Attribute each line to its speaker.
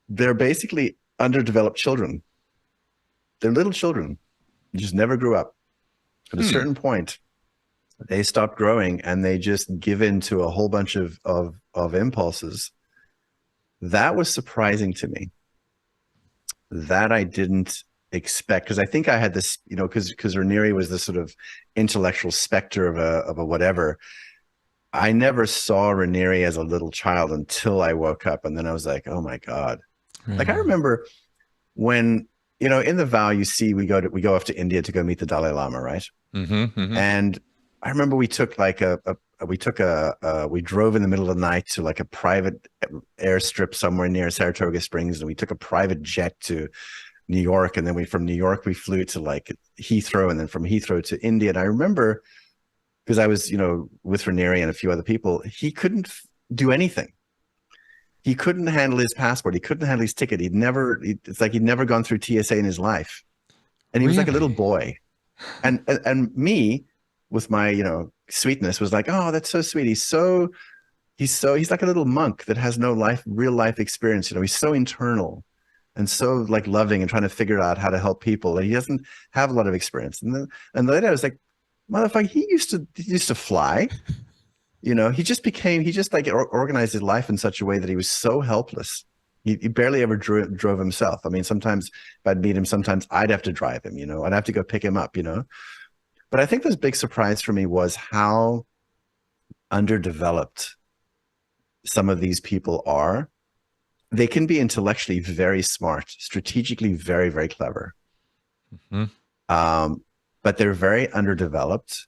Speaker 1: they're basically underdeveloped children. They're little children, just never grew up. At a
Speaker 2: Hmm.
Speaker 1: certain point, they stop growing and they just give in to a whole bunch of impulses. That was surprising to me. That I didn't expect, because I think I had this, because Ranieri was this sort of intellectual specter of a whatever. I never saw Ranieri as a little child until I woke up, and then I was like, oh my God. Like I
Speaker 2: Yeah.
Speaker 1: remember when, in the vow you see we go off to India to go meet the Dalai Lama, right?
Speaker 2: Mm-hmm. Mm-hmm.
Speaker 1: And I remember we took like we drove in the middle of the night to like a private airstrip somewhere near Saratoga Springs, and we took a private jet to New York, and then from New York we flew to like Heathrow, and then from Heathrow to India. And I remember, because I was, with Ranieri and a few other people, he couldn't do anything. He couldn't handle his passport. He couldn't handle his ticket. It's like he'd never gone through TSA in his life. And he was like a little
Speaker 2: Really?
Speaker 1: boy. And me, with my, sweetness, was like, oh, that's so sweet. He's like a little monk that has no real life experience. He's so internal and so like loving and trying to figure out how to help people. And he doesn't have a lot of experience. And later I was like, motherfucker, he used to fly. He just like organized his life in such a way that he was so helpless. He barely ever drove himself. I mean, sometimes if I'd meet him, sometimes I'd have to drive him, I'd have to go pick him up. But I think this big surprise for me was how underdeveloped some of these people are. They can be intellectually very smart, strategically very, very clever.
Speaker 2: Hmm.
Speaker 1: But they're very underdeveloped.